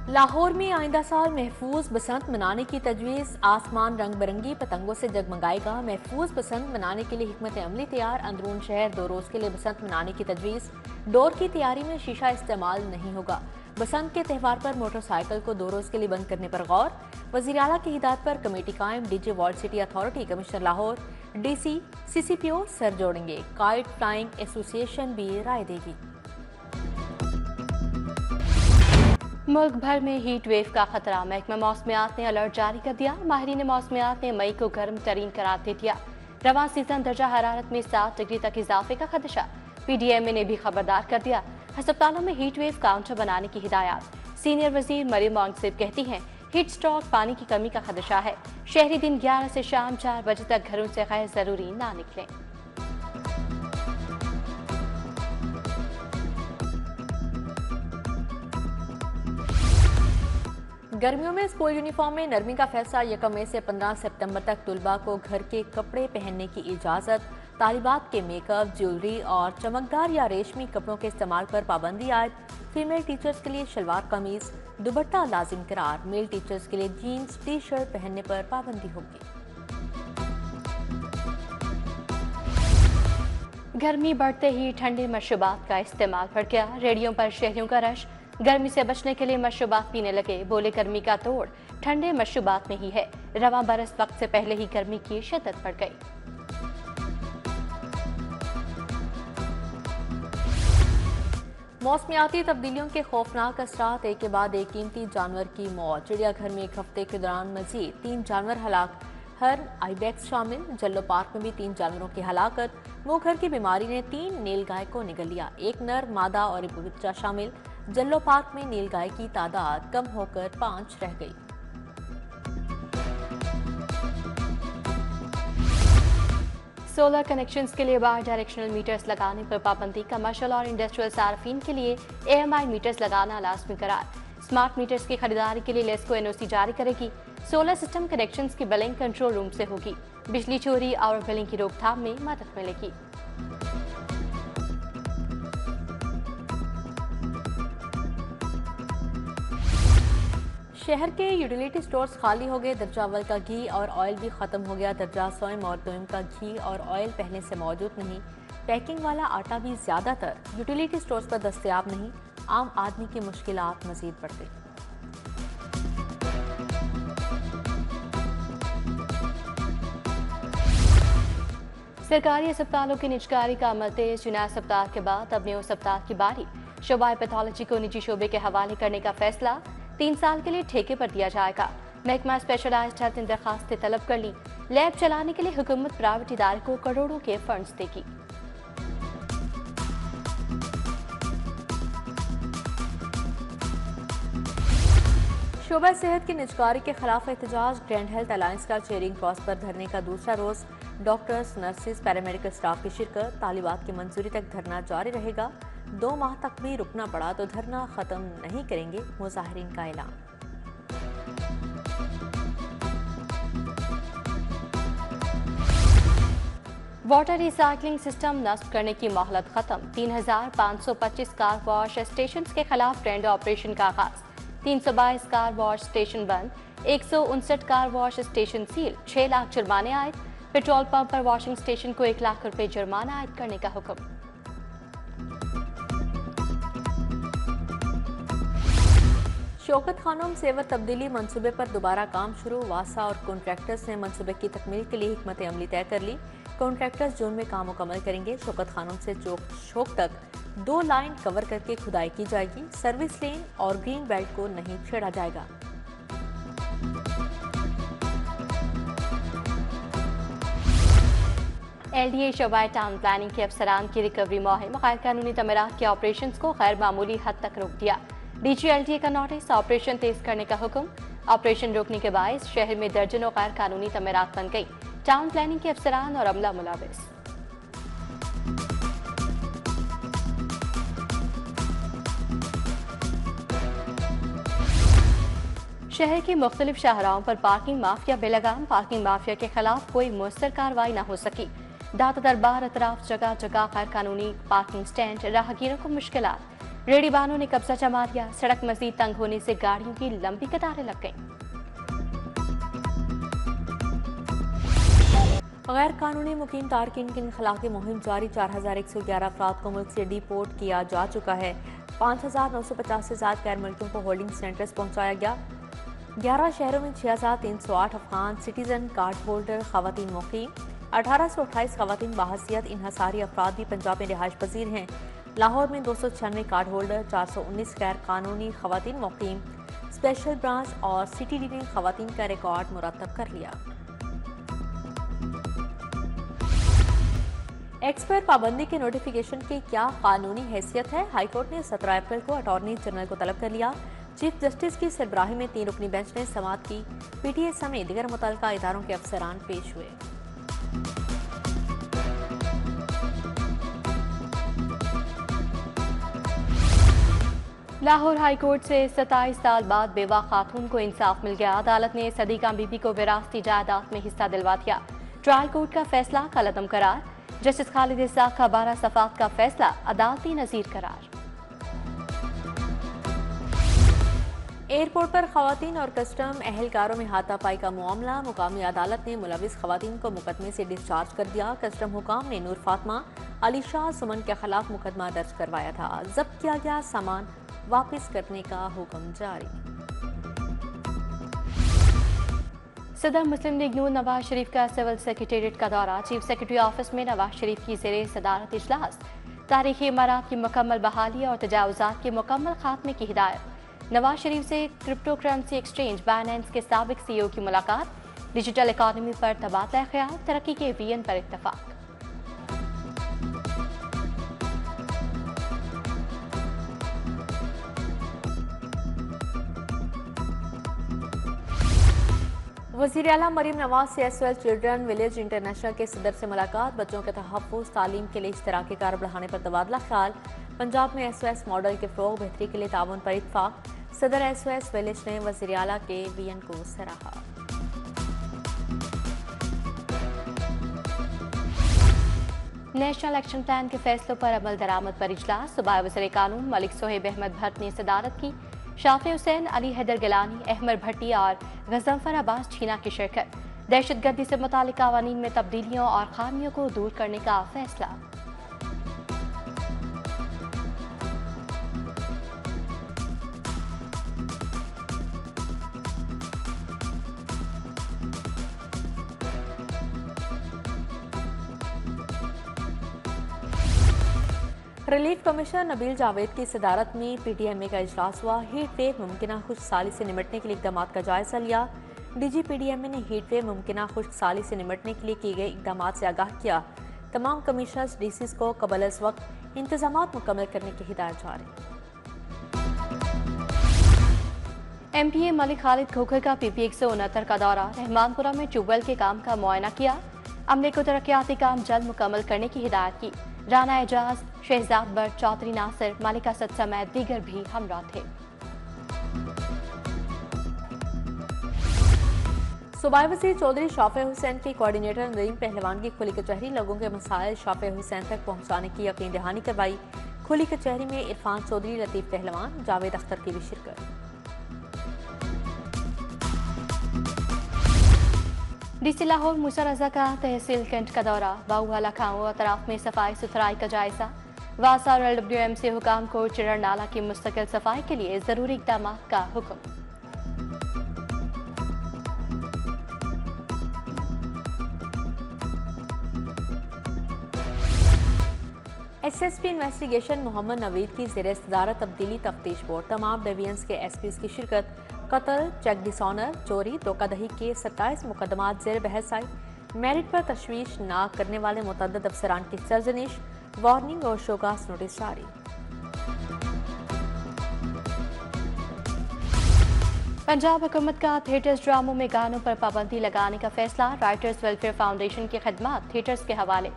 लाहौर में आइंदा साल महफूज बसंत मनाने की तजवीज़। आसमान रंग बिरंगी पतंगों से जगमगाएगा। महफूज बसंत मनाने के लिए हिकमत अमली तैयार। अंदरून शहर 2 रोज़ के लिए बसंत मनाने की तजवीज़। डोर की तैयारी में शीशा इस्तेमाल नहीं होगा। बसंत के त्यौहार पर मोटरसाइकिल को 2 रोज़ के लिए बंद करने पर गौर। वज़ीर आला की हिदायत पर कमेटी कायम। DG world city authority commissioner Lahore DC CCPO sir जोड़ेंगे। काइट फ्लाइंग एसोसिएशन भी राय देगी। मुल्क भर में हीट वेव का खतरा। महकमा मौसमियात ने अलर्ट जारी कर दिया। माहिरीन मौसमियात ने मई को गर्म तरीन करार दे दिया। रवां सीजन दर्जा हरारत में 7 डिग्री तक इजाफे का खदशा। PDMA ने भी खबरदार कर दिया। अस्पतालों में हीट वेव काउंटर बनाने की हिदायत। सीनियर वजीर मरियम मौंगसिब कहती हैं हीट स्ट्रोक पानी की कमी का खदशा है। शहरी दिन 11 से शाम 4 बजे तक घरों से गैर जरूरी ना निकलें। गर्मियों में स्कूल यूनिफॉर्म में नरमी का फैसला। 1 मई से 15 सितंबर तक तुलबा को घर के कपड़े पहनने की इजाज़त। तालिबात के मेकअप, ज्वेलरी और चमकदार या रेशमी कपड़ों के इस्तेमाल पर पाबंदी आयद। फीमेल टीचर्स के लिए शलवार कमीज दुपट्टा लाजिम करार। मेल टीचर्स के लिए जीन्स टी शर्ट पहनने पर पाबंदी होगी। गर्मी बढ़ते ही ठंडे मशरूबात का इस्तेमाल बढ़ गया। रेडियो पर शहरियों का रश। गर्मी से बचने के लिए मशरूबात पीने लगे। बोले गर्मी का तोड़ ठंडे मशरूबात में ही है। रवां बरस वक्त से पहले ही गर्मी की शिद्दत बढ़ गई। मौसमियाती तब्दीलियों के खौफनाक असरात। एक के बाद एक कीमती जानवर की मौत। चिड़ियाघर में 1 हफ्ते के दौरान मजीद 3 जानवर हलाक। हर आइबेक्स शामिल। जल्लो पार्क में भी 3 जानवरों की हलाकत। मुंह घर की बीमारी ने 3 नीलगाय को निगल लिया। 1 नर, मादा और एक बच्चा शामिल। जल्लो पार्क में नीलगाय की तादाद कम होकर 5 रह गई। सोलर कनेक्शंस के लिए बाई डायरेक्शनल मीटर्स लगाने पर पाबंदी। कमर्शियल और इंडस्ट्रियल सार्फिन के लिए AMI मीटर्स लगाना लाजमी करार। स्मार्ट मीटर्स की खरीदारी के लिए लेस्को NOC जारी करेगी। सोलर सिस्टम कनेक्शंस की बिलिंग कंट्रोल रूम से होगी। बिजली चोरी और बिलिंग की रोकथाम में मदद मिलेगी। शहर के यूटिलिटी स्टोर्स खाली हो गए। दर्जा अव्वल का घी और ऑयल भी खत्म हो गया। दर्जा सोयम और दोयम का घी और ऑयल पहले से मौजूद नहीं। पैकिंग वाला आटा भी ज्यादातर यूटिलिटी स्टोर्स पर दस्तयाब नहीं। आम आदमी की मुश्किलात मजीद बढ़ गई। सरकारी अस्पतालों की निजकारी का अमल तेज। जुना अस्पताल के बाद अब न्यू अस्पताल की बारी। शोबाए पैथोलॉजी को निजी शोबे के हवाले करने का फैसला। 3 साल के लिए ठेके पर दिया जाएगा। महकमा स्पेशलाइज्ड हेल्थ ने दरखास्तें तलब कर ली। लैब चलाने के लिए हुकूमत प्राइवेट इदारे को करोड़ों के फंड्स देगी। शोबा सेहत की निजकारी के खिलाफ एहतजाज। ग्रैंड हेल्थ अलायंस का चेयरिंग क्रॉस पर धरने का दूसरा रोज। डॉक्टर्स, नर्सेज, पैरामेडिकल स्टाफ की शिरकत। तालिबात की मंजूरी तक धरना जारी रहेगा। 2 माह तक भी रुकना पड़ा तो धरना खत्म नहीं करेंगे, मुजाहिरीन का ऐलान। वाटर रिसाइकलिंग सिस्टम नस्ब करने की मोहलत खत्म। 3525 कार वॉश स्टेशन के खिलाफ ट्रेंड ऑपरेशन का आगाज। 322 कार वॉश स्टेशन बंद। 159 car wash station seal. 6 lakh जुर्माने आयद। पेट्रोल पंप पर वॉशिंग स्टेशन को 1 लाख रुपए जुर्माना आयद करने का हुक्म। शौकत खानों सेवर तब्दीली मंसूबे पर दोबारा काम शुरू। वासा और कॉन्ट्रैक्टर्स ने मंसूबे की तकमील के लिए हिकमत अमली तय कर ली। कॉन्ट्रैक्टर्स जून में काम मुकम्मल करेंगे। शौकत खानों से चौक तक 2 लाइन कवर करके खुदाई की जाएगी। सर्विस लेन और ग्रीन बेल्ट को नहीं छेड़ा जाएगा। LDA शोबाए टाउन प्लानिंग के अफसरान की रिकवरी मुहिम गैर कानूनी तमीरात के ऑपरेशन को गैर मामूली हद तक रोक दिया। DG LDA का नोटिस। ऑपरेशन तेज करने का हुक्म। ऑपरेशन रोकने के बायस शहर में दर्जनों गैर कानूनी तमीरात बन गई। टाउन प्लानिंग के अफसरान और अमला मुलाविस। शहर की मुख्तलिफ शाहराओं पर पार्किंग माफिया बेलगाम। पार्किंग माफिया के खिलाफ कोई मुअस्सर कार्रवाई न हो सकी। दाता दरबार अतराफ जगह जगह गैर कानूनी पार्किंग स्टैंड। राहगीरों को मुश्किलात। रेहड़ीबानों ने कब्जा जमा लिया। सड़क मजीद तंग होने से गाड़ियों की लंबी कतारें लग गईं। गैर कानूनी मुकीम तारकिन के खिलाफ मुहिम जारी। 4111 अफराद को मुल्क से डिपोर्ट किया जा चुका है। 5950 से ज्यादा गैर मुल्कियों को होल्डिंग सेंटर्स पहुंचाया गया। 11 शहरों में 6308 अफगान सिटीजन कार्ड होल्डर खवातीन मुकीम। 1828 खवातीन बाहसियत इन्हसारी अफराद भी पंजाब में रिहाइश पजीर हैं। लाहौर में 296 कार्ड होल्डर, 419 गैर कानूनी खवातीन मुकीम। स्पेशल ब्रांच और सिटी डी ने खवातीन का रिकॉर्ड मुरतब कर लिया। एक्स पर पाबंदी के नोटिफिकेशन की क्या कानूनी हैसियत है? हाईकोर्ट ने 17 अप्रैल को अटॉर्नी जनरल को तलब कर लिया। चीफ जस्टिस की सरबराही में 3 रुकनी बेंच ने समाअत की। पीटीए समेत दीगर मुतल्लिका इदारों के अफसरान पेश हुए। लाहौर हाईकोर्ट से 27 साल बाद बेवा खातून को इंसाफ मिल गया। अदालत ने सदीका बीबी को विरासती जायदाद में हिस्सा दिलवा दिया। ट्रायल कोर्ट का फैसला कलअदम करार। जस्टिस खालिद इसाक का 12 सफात का फैसला अदालती नजीर करार। एयरपोर्ट पर खवातीन और कस्टम एहलकारों में हाथापाई का मामला। मुकामी अदालत ने मुलविस खवातीन को मुकदमे से डिस्चार्ज कर दिया। कस्टम हुकाम ने नूर फातिमा, अली शाह, सुमन के खिलाफ मुकदमा दर्ज करवाया था। जब्त किया गया सामान वापस करने का हुक्म जारी। सदर मुस्लिम लीग नून नवाज शरीफ का सिविल सेक्रेटेरिएट का दौरा। चीफ सेक्रेटरी ऑफिस में नवाज शरीफ की ज़ेरे सदारत इजलास। तारीखी इमारत की मुकम्मल बहाली और तजावुजात के मुकम्मल खात्मे की हिदायत। नवाज शरीफ से क्रिप्टो करेंसी एक्सचेंज बाइनेंस के साबिक सीईओ की मुलाकात। डिजिटल इकॉनमी पर तबादला ख्याल, तरक्की के विजन पर इत्तफाक। वज़ीर आला मरीम नवाज से एसओएल चिल्ड्रन विलेज इंटरनेशनल के सदर से मुलाकात। बच्चों के तहफ़्फ़ुज़ तालीम के लिए इश्तराकी कार बढ़ाने पर तबादला ख्याल। पंजाब में एसओएस मॉडल के फ़रोग़ बेहतरी के लिए ताउन पर इत्तफ़ाक। सदर एसओएस विलेज ने वज़ीर आला के विजन को सराहा। नेशनल एक्शन प्लान के फैसलों पर अमल दरामद पर इजलास। सूबाई वज़ीर कानून मलिक सोहेब अहमद भट्ट ने सदारत की। शाफी हुसैन, अली हैदर गिलानी, अहमद भट्टी और गज़नफर अब्बास छीना की शिरकत। दहशतगर्दी से मुतालिक कानून में तब्दीलियों और खामियों को दूर करने का फैसला। रिलीफ कमिश्नर नबील जावेद की सदारत में पीटीएमए का इजलास हुआ। हीट वेव मुमकिन खुश्क साली से निमटने के लिए इकदाम का जायजा लिया। डीजी पीडीएमए ने हीट वेव मुमकिन खुश्क साली से निमटने के लिए किए गए इकदाम से आगाह किया। तमाम कमिश्नर्स डीसीज को कबल अज वक्त इंतजाम मुकम्मल करने की हिदायत जारी। एमपीए मलिक खालिद खोखर का पीपी 169 का दौरा। रहमानपुरा में ट्यूबवेल के काम का मुआयना किया। अमले को तरक्याती काम जल्द मुकम्मल करने की हिदायत की। राना एजाज, शहजाद बट, चौधरी नासिर, मालिका सद समेत दीगर भी हमरा थे। सूबाई वज़ीर चौधरी शाफे हुसैन की कोऑर्डिनेटर नदीम पहलवान की खुली कचहरी लोगों के मसाइल शाफे हुसैन तक पहुंचाने की यकीन दहानी करवाई। खुली कचहरी में इरफान चौधरी, लतीफ पहलवान, जावेद अख्तर की भी शिरकत। डीसी लाहौर मूसा रजा का तहसील कैंट का दौरा। बाहुवाला खाओ अतराफ में सफाई सुथराई का जायजा। वासा और LWM से हुकाम को चिरड़ नाला की मुस्तकिल सफाई के लिए जरूरी इकदाम का हुक्म। एसएसपी इन्वेस्टिगेशन मोहम्मद नवीद की ज़ेरे सदारत तब्दीली तफ्तीश बोर्ड। तमाम डिवीजन्स के एसपीज की शिरकत। कत्ल, चेक डिसऑनर, चोरी, धोखाधड़ी के 27 मुकदमात ज़ेर बहस आई। मेरिट पर तशवीश न करने वाले मुतअद्दिद अफसरान की सरजनिश। वार्निंग और शोकास नोटिस जारी। पंजाब हुकूमत का थिएटर्स ड्रामों में गानों पर पाबंदी लगाने का फैसला। राइटर्स वेलफेयर फाउंडेशन की खदमात थिएटर्स के हवाले।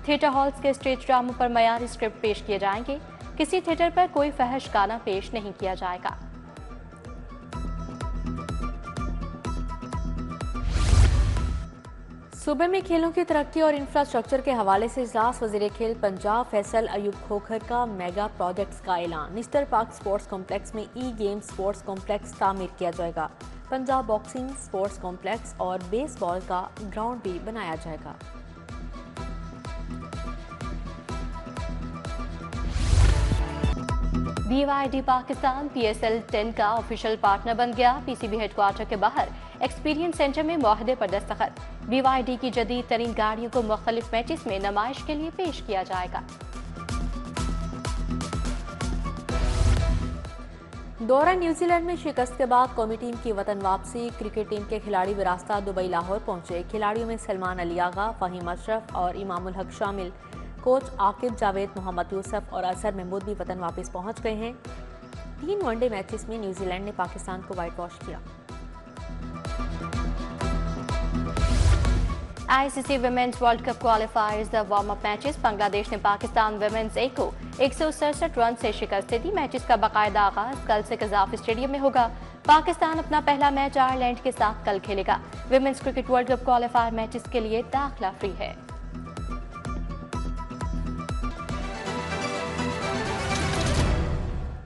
थिएटर हॉल्स के स्टेज ड्रामों पर मयारी स्क्रिप्ट पेश किए जाएंगे। किसी थिएटर पर कोई फहश गाना पेश नहीं किया जाएगा। सूबे में खेलों की तरक्की और इंफ्रास्ट्रक्चर के हवाले से इजलास वजीर खेल पंजाब फैसल अयूब खोखर का मेगा प्रोजेक्ट्स का ऐलान। निश्तर पार्क स्पोर्ट्स कॉम्प्लेक्स में ई गेम स्पोर्ट्स कॉम्प्लेक्स तामीर किया जाएगा। पंजाब बॉक्सिंग स्पोर्ट्स कॉम्प्लेक्स और बेसबॉल का ग्राउंड भी बनाया जाएगा। BYD पाकिस्तान PSL 10 का ऑफिशियल पार्टनर बन गया। PCB हेडक्वार्टर के बाहर एक्सपीरियंस सेंटर में मुआहदे पर दस्तखत। BYD की जदीद तरीन गाड़ियों को मुख्तलिफ मैचेस में नुमाइश के लिए पेश किया जाएगा। दौरा न्यूजीलैंड में शिकस्त के बाद कौमी टीम की वतन वापसी। क्रिकेट टीम के खिलाड़ी विरासता दुबई लाहौर पहुंचे। खिलाड़ियों में सलमान अली आगा, फ़हीम अशरफ और इमामुल हक शामिल। कोच आकिब जावेद, मोहम्मद यूसुफ और अजहर महमूद भी वतन वापस पहुंच गए हैं। 3 वनडे मैचेस में न्यूजीलैंड ने पाकिस्तान को वाइट वॉश किया। ICC women's world cup क्वालिफायर्स the warm up matches. Bangladesh ने पाकिस्तान विमेंस ए को 167 रन से शिकस्त दी। मैचेस का बाकायदा आगाज कल से कजाफ स्टेडियम में होगा। पाकिस्तान अपना पहला मैच आयरलैंड के साथ कल खेलेगा। Women's cricket world cup qualifier matches के लिए दाखिला फ्री है।